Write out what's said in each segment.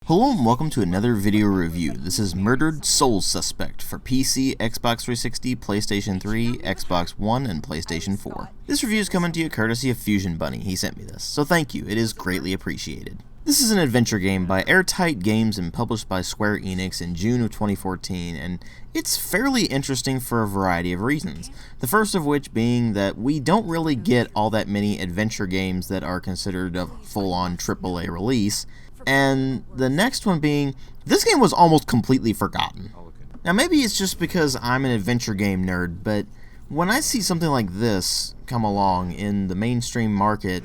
Hello and welcome to another video review. This is Murdered Soul Suspect for PC, Xbox 360, PlayStation 3, Xbox One, and PlayStation 4. This review is coming to you courtesy of Fusion Bunny. He sent me this, so thank you. It is greatly appreciated. This is an adventure game by Airtight Games and published by Square Enix in June of 2014, and it's fairly interesting for a variety of reasons. The first of which being that we don't really get all that many adventure games that are considered a full-on AAA release, and the next one being, this game was almost completely forgotten. Now maybe it's just because I'm an adventure game nerd, but when I see something like this come along in the mainstream market,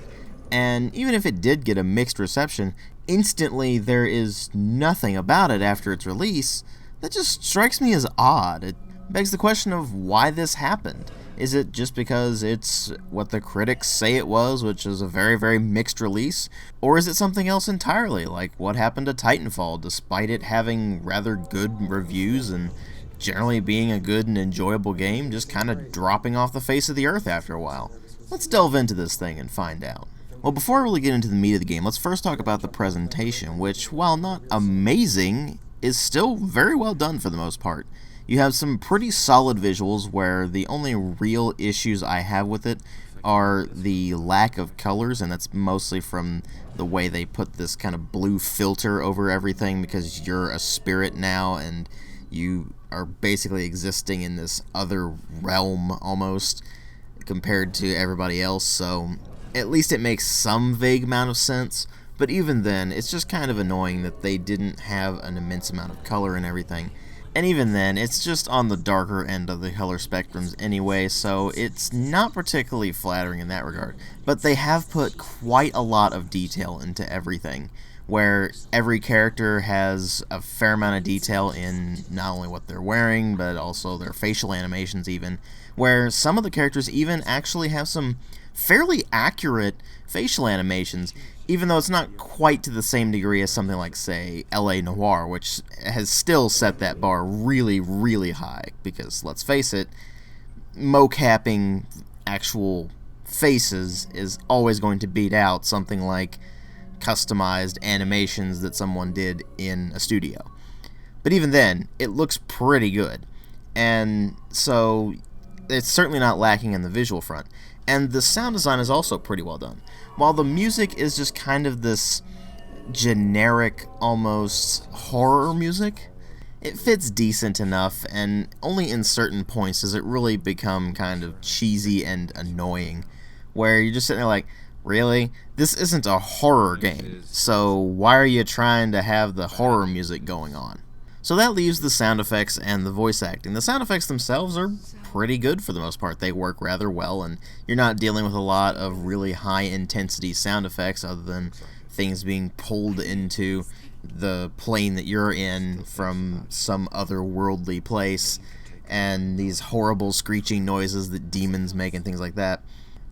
and even if it did get a mixed reception, instantly there is nothing about it after its release, that just strikes me as odd. It begs the question of why this happened. Is it just because it's what the critics say it was, which is a very, very mixed release? Or is it something else entirely, like what happened to Titanfall, despite it having rather good reviews and generally being a good and enjoyable game, just kind of dropping off the face of the earth after a while? Let's delve into this thing and find out. Well, before I really get into the meat of the game, let's first talk about the presentation, which, while not amazing, is still very well done for the most part. You have some pretty solid visuals where the only real issues I have with it are the lack of colors, and that's mostly from the way they put this kind of blue filter over everything because you're a spirit now and you are basically existing in this other realm almost compared to everybody else, so at least it makes some vague amount of sense, but even then it's just kind of annoying that they didn't have an immense amount of color and everything. And even then, it's just on the darker end of the color spectrums anyway, so it's not particularly flattering in that regard. But they have put quite a lot of detail into everything, where every character has a fair amount of detail in not only what they're wearing, but also their facial animations even, where some of the characters even actually have some fairly accurate facial animations, even though it's not quite to the same degree as something like, say, LA Noire, which has still set that bar really, really high, because, let's face it, mocapping actual faces is always going to beat out something like customized animations that someone did in a studio. But even then, it looks pretty good, and so it's certainly not lacking in the visual front. And the sound design is also pretty well done. While the music is just kind of this generic, almost horror music, it fits decent enough, and only in certain points does it really become kind of cheesy and annoying, where you're just sitting there like, really? This isn't a horror game, so why are you trying to have the horror music going on? So that leaves the sound effects and the voice acting. The sound effects themselves are pretty good for the most part. They work rather well, and you're not dealing with a lot of really high-intensity sound effects other than things being pulled into the plane that you're in from some otherworldly place, and these horrible screeching noises that demons make and things like that.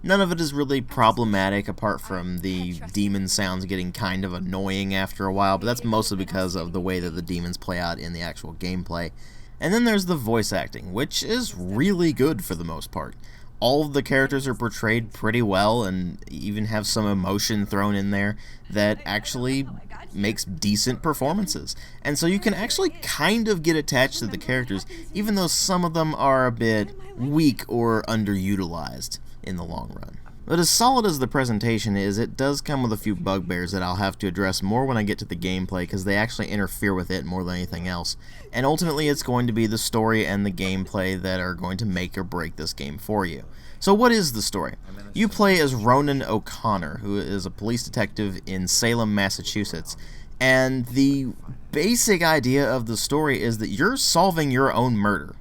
None of it is really problematic apart from the demon sounds getting kind of annoying after a while, but that's mostly because of the way that the demons play out in the actual gameplay. And then there's the voice acting, which is really good for the most part. All of the characters are portrayed pretty well and even have some emotion thrown in there that actually makes decent performances. And so you can actually kind of get attached to the characters, even though some of them are a bit weak or underutilized in the long run. But as solid as the presentation is, it does come with a few bugbears that I'll have to address more when I get to the gameplay, because they actually interfere with it more than anything else. And ultimately it's going to be the story and the gameplay that are going to make or break this game for you. So what is the story? You play as Ronan O'Connor, who is a police detective in Salem, Massachusetts, and the basic idea of the story is that you're solving your own murder.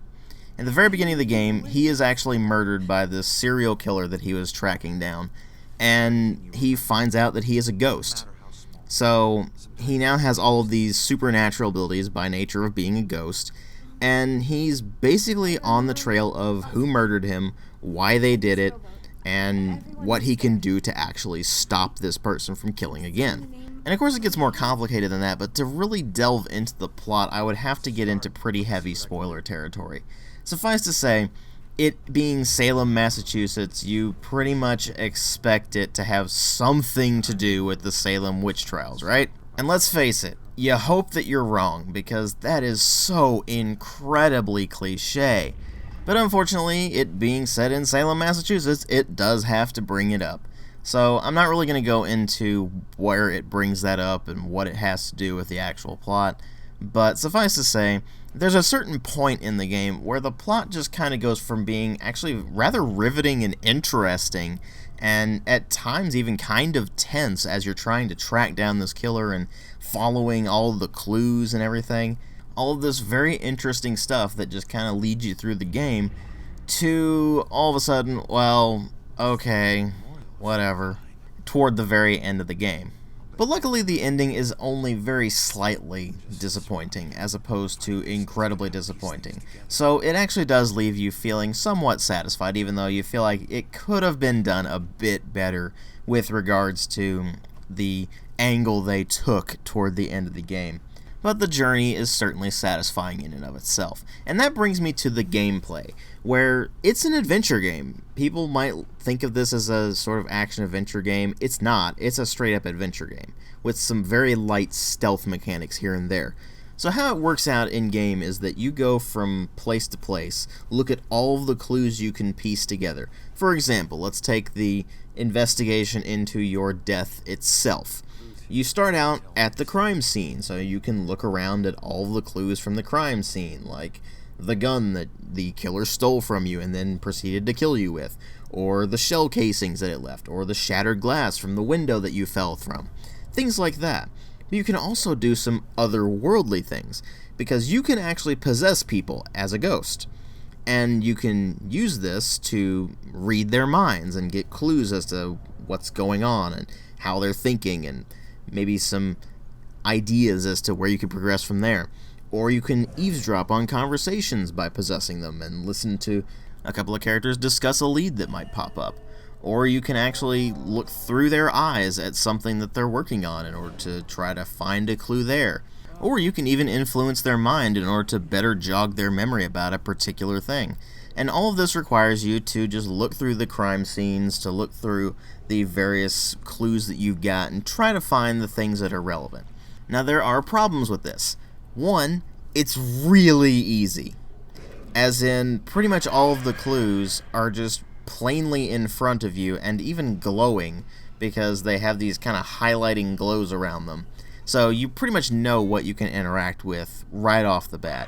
In the very beginning of the game, he is actually murdered by this serial killer that he was tracking down, and he finds out that he is a ghost. So he now has all of these supernatural abilities by nature of being a ghost, and he's basically on the trail of who murdered him, why they did it, and what he can do to actually stop this person from killing again. And of course it gets more complicated than that, but to really delve into the plot, I would have to get into pretty heavy spoiler territory. Suffice to say, it being Salem, Massachusetts, you pretty much expect it to have something to do with the Salem witch trials, right? And let's face it, you hope that you're wrong, because that is so incredibly cliche. But unfortunately, it being set in Salem, Massachusetts, it does have to bring it up. So I'm not really going to go into where it brings that up and what it has to do with the actual plot, but suffice to say, there's a certain point in the game where the plot just kind of goes from being actually rather riveting and interesting, and at times even kind of tense as you're trying to track down this killer and following all the clues and everything. All of this very interesting stuff that just kind of leads you through the game, to all of a sudden, well, okay, whatever, toward the very end of the game. But luckily the ending is only very slightly disappointing, as opposed to incredibly disappointing. So it actually does leave you feeling somewhat satisfied, even though you feel like it could have been done a bit better with regards to the angle they took toward the end of the game. But the journey is certainly satisfying in and of itself. And that brings me to the gameplay, where it's an adventure game. People might think of this as a sort of action-adventure game. It's not. It's a straight-up adventure game, with some very light stealth mechanics here and there. So how it works out in-game is that you go from place to place, look at all of the clues you can piece together. For example, let's take the investigation into your death itself. You start out at the crime scene, so you can look around at all the clues from the crime scene, like the gun that the killer stole from you and then proceeded to kill you with, or the shell casings that it left, or the shattered glass from the window that you fell from. Things like that. You can also do some otherworldly things, because you can actually possess people as a ghost. And you can use this to read their minds and get clues as to what's going on and how they're thinking, and maybe some ideas as to where you can progress from there. Or you can eavesdrop on conversations by possessing them and listen to a couple of characters discuss a lead that might pop up. Or you can actually look through their eyes at something that they're working on in order to try to find a clue there. Or you can even influence their mind in order to better jog their memory about a particular thing. And all of this requires you to just look through the crime scenes, to look through the various clues that you've got, and try to find the things that are relevant. Now, there are problems with this. One, it's really easy. As in, pretty much all of the clues are just plainly in front of you, and even glowing, because they have these kind of highlighting glows around them. So you pretty much know what you can interact with right off the bat,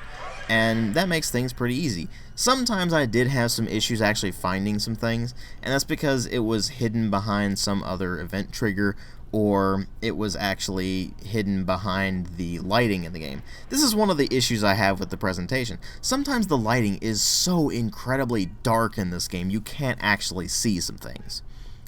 and that makes things pretty easy. Sometimes I did have some issues actually finding some things, and that's because it was hidden behind some other event trigger, or it was actually hidden behind the lighting in the game. This is one of the issues I have with the presentation. Sometimes the lighting is so incredibly dark in this game, you can't actually see some things.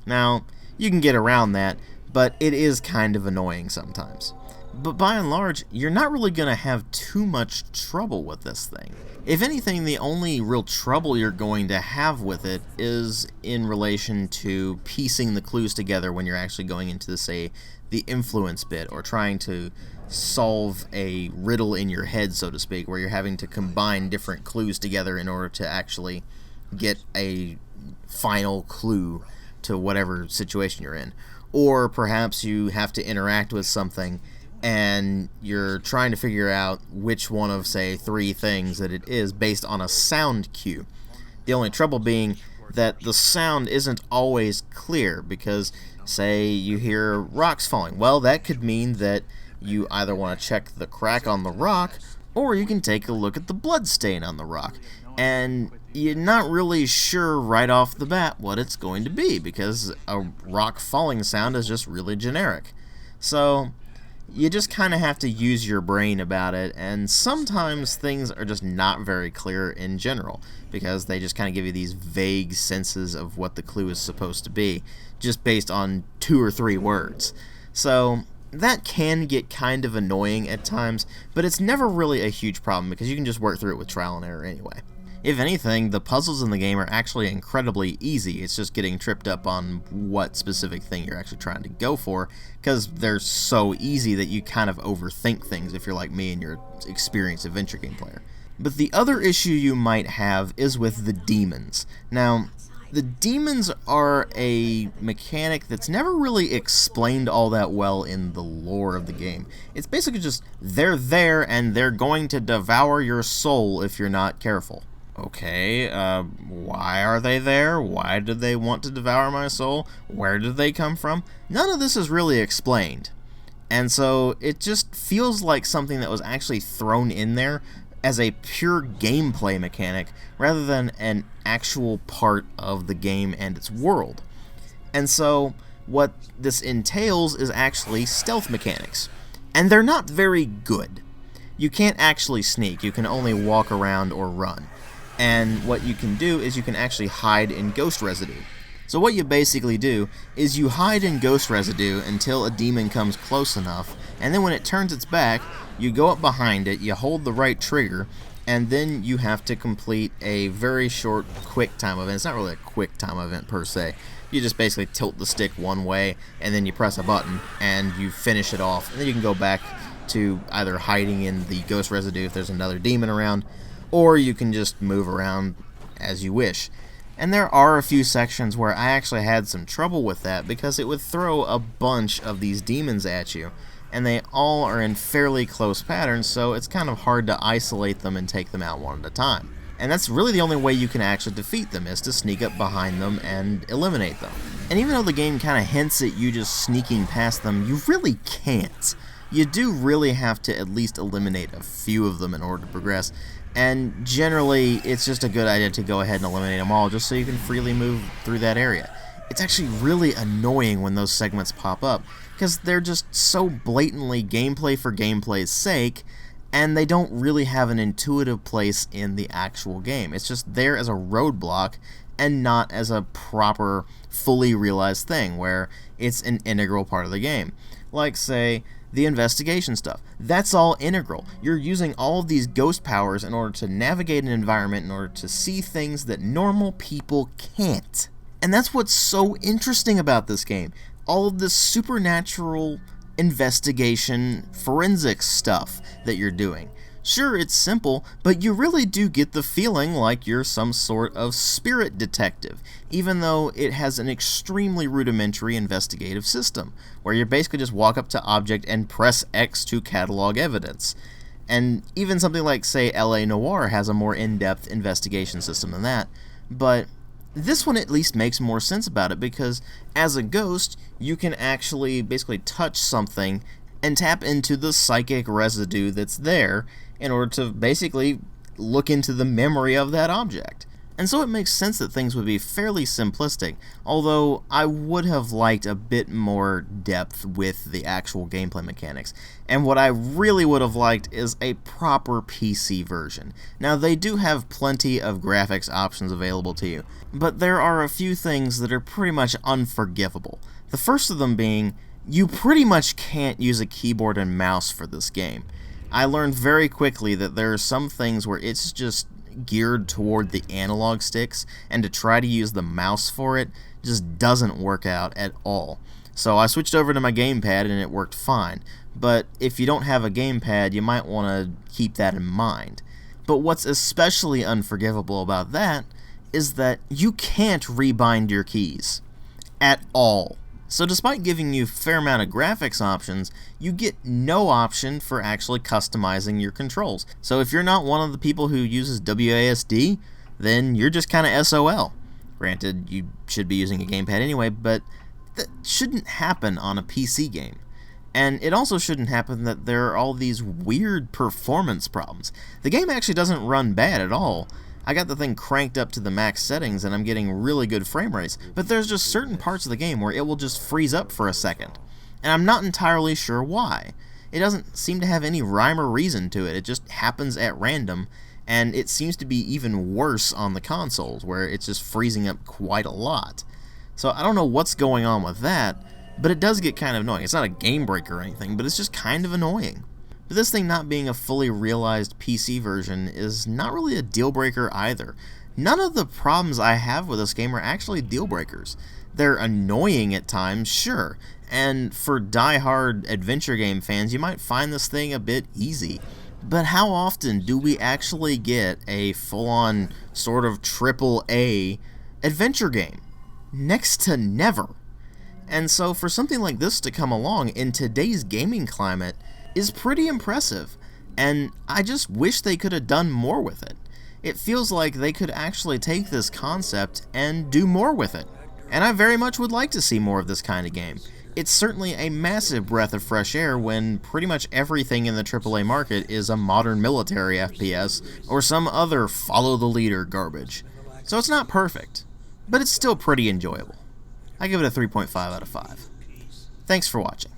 Now, you can get around that, but it is kind of annoying sometimes. But by and large, you're not really going to have too much trouble with this thing. If anything, the only real trouble you're going to have with it is in relation to piecing the clues together when you're actually going into, say, the influence bit, or trying to solve a riddle in your head, so to speak, where you're having to combine different clues together in order to actually get a final clue to whatever situation you're in. Or perhaps you have to interact with something and you're trying to figure out which one of, say, 3 things that it is based on a sound cue. The only trouble being that the sound isn't always clear, because, say, you hear rocks falling. Well, that could mean that you either want to check the crack on the rock, or you can take a look at the blood stain on the rock. And you're not really sure right off the bat what it's going to be, because a rock falling sound is just really generic. So you just kind of have to use your brain about it, and sometimes things are just not very clear in general, because they just kind of give you these vague senses of what the clue is supposed to be, just based on 2 or 3 words. So that can get kind of annoying at times, but it's never really a huge problem, because you can just work through it with trial and error anyway. If anything, the puzzles in the game are actually incredibly easy. It's just getting tripped up on what specific thing you're actually trying to go for, because they're so easy that you kind of overthink things if you're like me and you're an experienced adventure game player. But the other issue you might have is with the demons. Now, The demons are a mechanic that's never really explained all that well in the lore of the game. It's basically just, they're there and they're going to devour your soul if you're not careful. Okay, why are they there? Why did they want to devour my soul? Where did they come from? None of this is really explained. And so it just feels like something that was actually thrown in there as a pure gameplay mechanic rather than an actual part of the game and its world. And so what this entails is actually stealth mechanics. And they're not very good. You can't actually sneak, you can only walk around or run. And what you can do is you can actually hide in ghost residue. So what you basically do is you hide in ghost residue until a demon comes close enough, and then when it turns its back, you go up behind it, you hold the right trigger, and then you have to complete a very short quick time event. It's not really a quick time event per se. You just basically tilt the stick one way, and then you press a button, and you finish it off. And then you can go back to either hiding in the ghost residue if there's another demon around, or you can just move around as you wish. And there are a few sections where I actually had some trouble with that because it would throw a bunch of these demons at you, and they all are in fairly close patterns, so it's kind of hard to isolate them and take them out one at a time. And that's really the only way you can actually defeat them, is to sneak up behind them and eliminate them. And even though the game kind of hints at you just sneaking past them, you really can't. You do really have to at least eliminate a few of them in order to progress. And generally, it's just a good idea to go ahead and eliminate them all just so you can freely move through that area. It's actually really annoying when those segments pop up, because they're just so blatantly gameplay for gameplay's sake, and they don't really have an intuitive place in the actual game. It's just there as a roadblock and not as a proper, fully realized thing where it's an integral part of the game. Like, say, the investigation stuff. That's all integral. You're using all of these ghost powers in order to navigate an environment, in order to see things that normal people can't. And that's what's so interesting about this game. All of this supernatural investigation, forensics stuff that you're doing. Sure, it's simple, but you really do get the feeling like you're some sort of spirit detective, even though it has an extremely rudimentary investigative system, where you basically just walk up to object and press X to catalog evidence. And even something like, say, LA Noire has a more in-depth investigation system than that, but this one at least makes more sense about it, because as a ghost, you can actually basically touch something and tap into the psychic residue that's there in order to basically look into the memory of that object. And so it makes sense that things would be fairly simplistic, although I would have liked a bit more depth with the actual gameplay mechanics. And what I really would have liked is a proper PC version. Now, they do have plenty of graphics options available to you, but there are a few things that are pretty much unforgivable. The first of them being, you pretty much can't use a keyboard and mouse for this game. I learned very quickly that there are some things where it's just geared toward the analog sticks, and to try to use the mouse for it just doesn't work out at all. So I switched over to my gamepad and it worked fine, but if you don't have a gamepad, you might want to keep that in mind. But what's especially unforgivable about that is that you can't rebind your keys at all. So despite giving you a fair amount of graphics options, you get no option for actually customizing your controls. So if you're not one of the people who uses WASD, then you're just kind of SOL. Granted, you should be using a gamepad anyway, but that shouldn't happen on a PC game. And it also shouldn't happen that there are all these weird performance problems. The game actually doesn't run bad at all. I got the thing cranked up to the max settings and I'm getting really good frame rates, but there's just certain parts of the game where it will just freeze up for a second. And I'm not entirely sure why. It doesn't seem to have any rhyme or reason to it, it just happens at random, and it seems to be even worse on the consoles, where it's just freezing up quite a lot. So I don't know what's going on with that, but it does get kind of annoying. It's not a game breaker or anything, but it's just kind of annoying. But this thing not being a fully realized PC version is not really a deal breaker either. None of the problems I have with this game are actually deal breakers. They're annoying at times, sure, and for die-hard adventure game fans, you might find this thing a bit easy. But how often do we actually get a full-on sort of AAA adventure game. Next to never. And so for something like this to come along in today's gaming climate is pretty impressive, and I just wish they could have done more with it. It feels like they could actually take this concept and do more with it, and I very much would like to see more of this kind of game. It's certainly a massive breath of fresh air when pretty much everything in the AAA market is a modern military FPS or some other follow-the-leader garbage. So it's not perfect, but it's still pretty enjoyable. I give it a 3.5 out of 5. Thanks for watching.